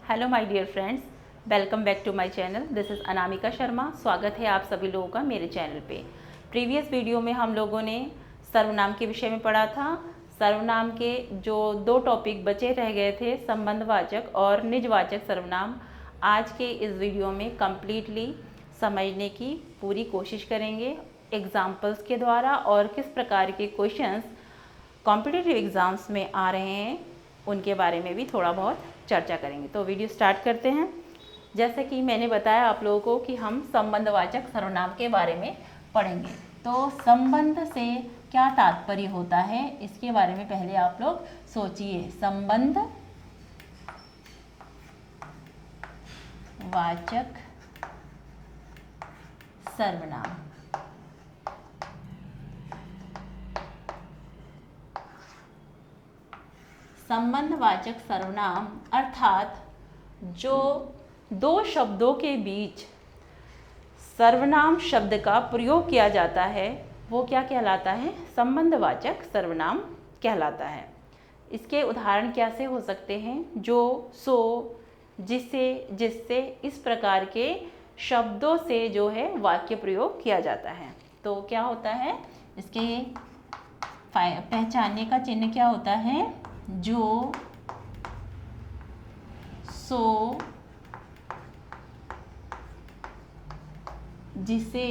Hello my dear friends, welcome back to my channel. This is Anamika Sharma. स्वागत है आप सभी लोगों का मेरे चैनल पे। प्रीवियस वीडियो में हम लोगों ने सर्वनाम के विषय में पढ़ा था। सर्वनाम के जो दो टॉपिक बचे रह गए थे, संबंधवाचक और निजवाचक सर्वनाम, आज के इस वीडियो में कम्प्लीटली समझने की पूरी कोशिश करेंगे एग्जाम्पल्स के द्वारा, और किस प्रकार के क्वेश्चंस कॉम्पिटिटिव एग्ज़ाम्स में आ रहे हैं उनके बारे में भी थोड़ा बहुत चर्चा करेंगे। तो वीडियो स्टार्ट करते हैं। जैसे कि मैंने बताया आप लोगों को कि हम संबंधवाचक सर्वनाम के बारे में पढ़ेंगे। तो संबंध से क्या तात्पर्य होता है, इसके बारे में पहले आप लोग सोचिए। संबंध वाचक सर्वनाम। संबंधवाचक सर्वनाम अर्थात जो दो शब्दों के बीच सर्वनाम शब्द का प्रयोग किया जाता है वो क्या कहलाता है? संबंधवाचक सर्वनाम कहलाता है। इसके उदाहरण कैसे हो सकते हैं? जो, सो, जिसे, जिससे, इस प्रकार के शब्दों से जो है वाक्य प्रयोग किया जाता है। तो क्या होता है इसके पहचानने का चिन्ह क्या होता है? जो, सो, जिसे,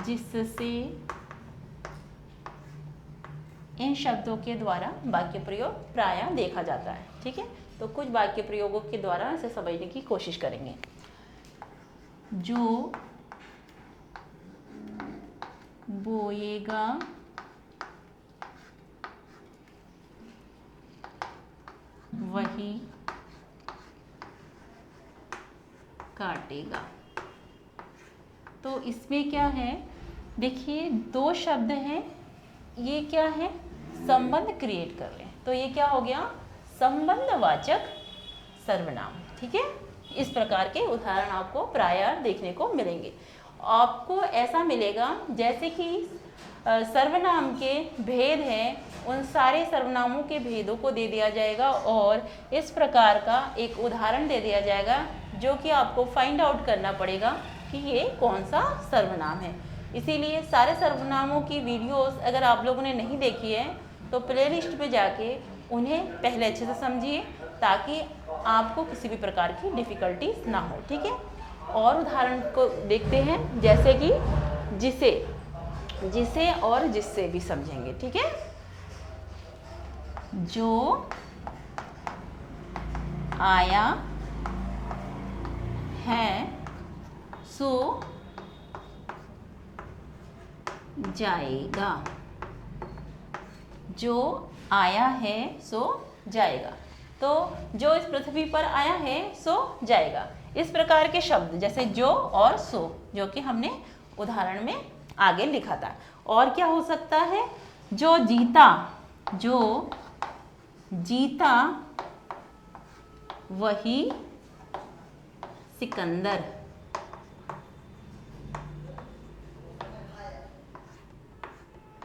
जिससे, इन शब्दों के द्वारा वाक्य प्रयोग प्रायः देखा जाता है। ठीक है, तो कुछ वाक्य प्रयोगों के द्वारा इसे समझने की कोशिश करेंगे। जो बोएगा वही काटेगा। तो इसमें क्या है, देखिए दो शब्द हैं, ये क्या है? संबंध क्रिएट कर रहे हैं। तो ये क्या हो गया? संबंधवाचक सर्वनाम। ठीक है, इस प्रकार के उदाहरण आपको प्रायः देखने को मिलेंगे। आपको ऐसा मिलेगा जैसे कि सर्वनाम के भेद हैं, उन सारे सर्वनामों के भेदों को दे दिया जाएगा और इस प्रकार का एक उदाहरण दे दिया जाएगा जो कि आपको फाइंड आउट करना पड़ेगा कि ये कौन सा सर्वनाम है। इसीलिए सारे सर्वनामों की वीडियोस अगर आप लोगों ने नहीं देखी है तो प्लेलिस्ट पे जाके उन्हें पहले अच्छे से समझिए ताकि आपको किसी भी प्रकार की डिफ़िकल्टीज ना हो। ठीक है, और उदाहरण को देखते हैं, जैसे कि जिसे, जिसे और जिससे भी समझेंगे। ठीक है, जो आया है सो जाएगा। जो आया है सो जाएगा। तो जो इस पृथ्वी पर आया है सो जाएगा। इस प्रकार के शब्द जैसे जो और सो, जो कि हमने उदाहरण में आगे लिखा था। और क्या हो सकता है? जो जीता, जो जीता वही सिकंदर।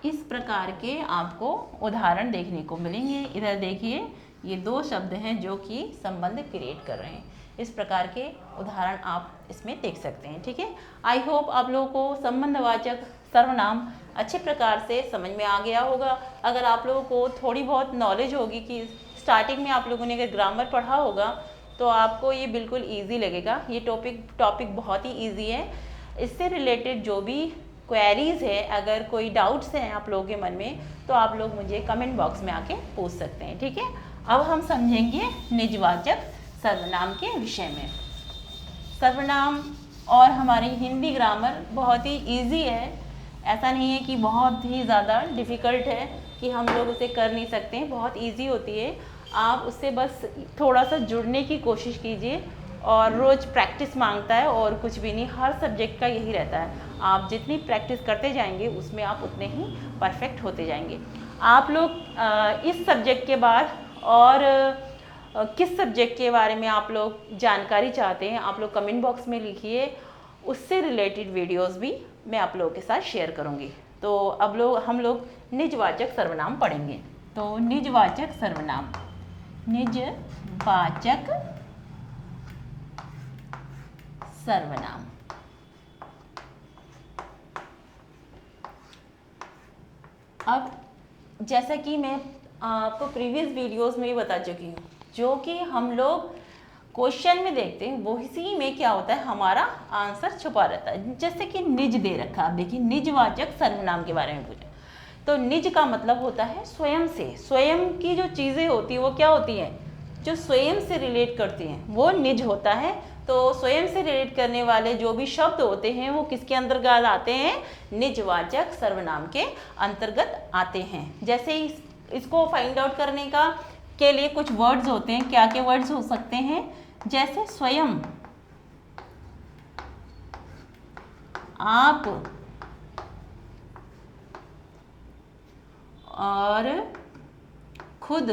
इस प्रकार के आपको उदाहरण देखने को मिलेंगे। इधर देखिए, ये दो शब्द हैं जो कि संबंध क्रिएट कर रहे हैं। इस प्रकार के उदाहरण आप इसमें देख सकते हैं। ठीक है, आई होप आप लोगों को संबंधवाचक सर्वनाम अच्छे प्रकार से समझ में आ गया होगा। अगर आप लोगों को थोड़ी बहुत नॉलेज होगी कि स्टार्टिंग में आप लोगों ने अगर ग्रामर पढ़ा होगा तो आपको ये बिल्कुल ईजी लगेगा। ये टॉपिक बहुत ही ईजी है। इससे रिलेटेड जो भी क्वेरीज़ है, अगर कोई डाउट्स हैं आप लोगों के मन में, तो आप लोग मुझे कमेंट बॉक्स में आके पूछ सकते हैं। ठीक है, अब हम समझेंगे निजवाचक सर्वनाम के विषय में। सर्वनाम और हमारी हिंदी ग्रामर बहुत ही इजी है। ऐसा नहीं है कि बहुत ही ज़्यादा डिफ़िकल्ट है कि हम लोग उसे कर नहीं सकते हैं। बहुत इजी होती है। आप उससे बस थोड़ा सा जुड़ने की कोशिश कीजिए और रोज़ प्रैक्टिस मांगता है और कुछ भी नहीं। हर सब्जेक्ट का यही रहता है, आप जितनी प्रैक्टिस करते जाएंगे उसमें आप उतने ही परफेक्ट होते जाएंगे। आप लोग इस सब्जेक्ट के बाद और किस सब्जेक्ट के बारे में आप लोग जानकारी चाहते हैं, आप लोग कमेंट बॉक्स में लिखिए। उससे रिलेटेड वीडियोस भी मैं आप लोगों के साथ शेयर करूंगी। तो अब हम लोग निजवाचक सर्वनाम पढ़ेंगे। तो निजवाचक सर्वनाम, निजवाचक सर्वनाम। अब जैसा कि मैं आपको प्रीवियस वीडियोस में भी बता चुकी हूँ, जो कि हम लोग क्वेश्चन में देखते हैं वो इसी में क्या होता है, हमारा आंसर छुपा रहता है। जैसे कि निज दे रखा, आप देखिए निजवाचक सर्वनाम के बारे में पूछा, तो निज का मतलब होता है स्वयं से, स्वयं की जो चीज़ें होती हैं वो क्या होती हैं, जो स्वयं से रिलेट करती हैं वो निज होता है। तो स्वयं से रिलेट करने वाले जो भी शब्द होते हैं वो किसके अंतर्गत आते हैं, निजवाचक सर्वनाम के अंतर्गत आते हैं। जैसे इसको फाइंड आउट करने का के लिए कुछ वर्ड्स होते हैं, क्या के वर्ड्स हो सकते हैं, जैसे स्वयं, आप और खुद।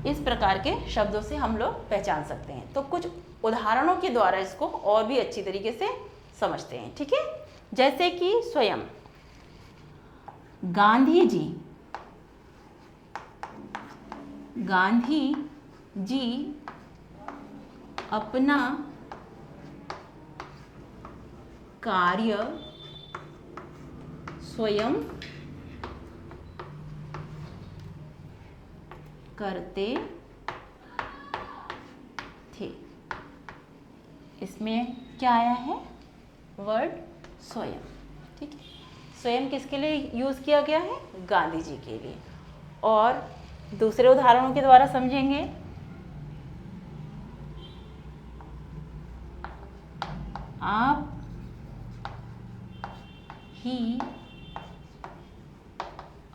इस प्रकार के शब्दों से हम लोग पहचान सकते हैं। तो कुछ उदाहरणों के द्वारा इसको और भी अच्छी तरीके से समझते हैं, ठीक है। जैसे कि स्वयं, गांधी जी, गांधी जी अपना कार्य स्वयं करते थे। इसमें क्या आया है, वर्ड स्वयं, ठीक है। स्वयं किसके लिए यूज़ किया गया है, गांधी जी के लिए। और दूसरे उदाहरणों के द्वारा समझेंगे। आप ही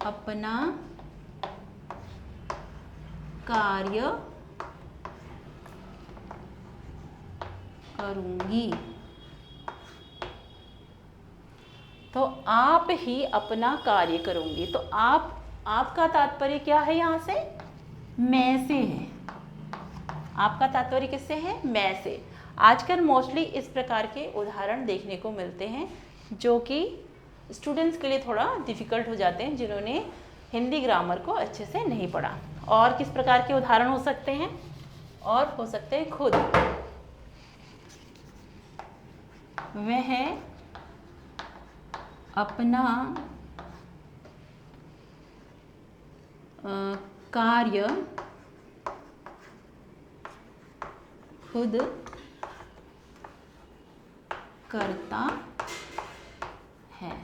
अपना कार्य करूंगी। तो आप ही अपना कार्य करूंगी, तो आपका तात्पर्य क्या है, यहाँ से मैं से है। आपका तात्पर्य किससे है, मैं से। आजकल मोस्टली इस प्रकार के उदाहरण देखने को मिलते हैं जो कि स्टूडेंट्स के लिए थोड़ा डिफ़िकल्ट हो जाते हैं, जिन्होंने हिंदी ग्रामर को अच्छे से नहीं पढ़ा। और किस प्रकार के उदाहरण हो सकते हैं, और हो सकते हैं खुद, वह अपना कार्य खुद करता है।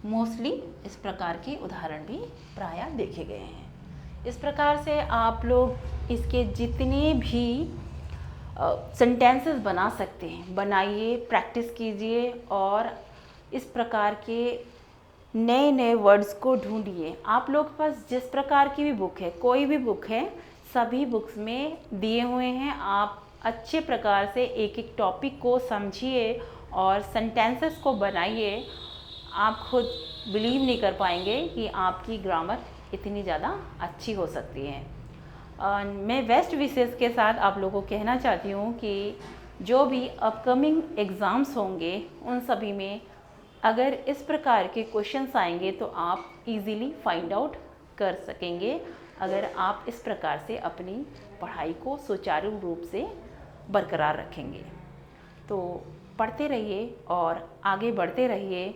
मोस्टली इस प्रकार के उदाहरण भी प्रायः देखे गए हैं। इस प्रकार से आप लोग इसके जितने भी सेंटेंसेस बना सकते हैं बनाइए, प्रैक्टिस कीजिए और इस प्रकार के नए नए वर्ड्स को ढूंढिए। आप लोग के पास जिस प्रकार की भी बुक है, कोई भी बुक है, सभी बुक्स में दिए हुए हैं। आप अच्छे प्रकार से एक एक टॉपिक को समझिए और सेंटेंसेस को बनाइए। आप खुद बिलीव नहीं कर पाएंगे कि आपकी ग्रामर इतनी ज़्यादा अच्छी हो सकती है। मैं बेस्ट विशेस के साथ आप लोगों को कहना चाहती हूँ कि जो भी अपकमिंग एग्ज़ाम्स होंगे उन सभी में अगर इस प्रकार के क्वेश्चंस आएंगे तो आप इजीली फाइंड आउट कर सकेंगे, अगर आप इस प्रकार से अपनी पढ़ाई को सुचारू रूप से बरकरार रखेंगे। तो पढ़ते रहिए और आगे बढ़ते रहिए।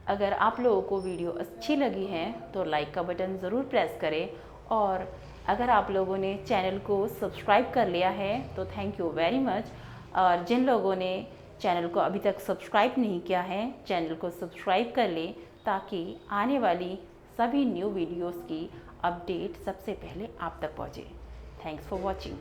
अगर आप लोगों को वीडियो अच्छी लगी है तो लाइक का बटन ज़रूर प्रेस करें, और अगर आप लोगों ने चैनल को सब्सक्राइब कर लिया है तो थैंक यू वेरी मच। और जिन लोगों ने चैनल को अभी तक सब्सक्राइब नहीं किया है, चैनल को सब्सक्राइब कर लें ताकि आने वाली सभी न्यू वीडियोस की अपडेट सबसे पहले आप तक पहुँचे। Thanks for watching.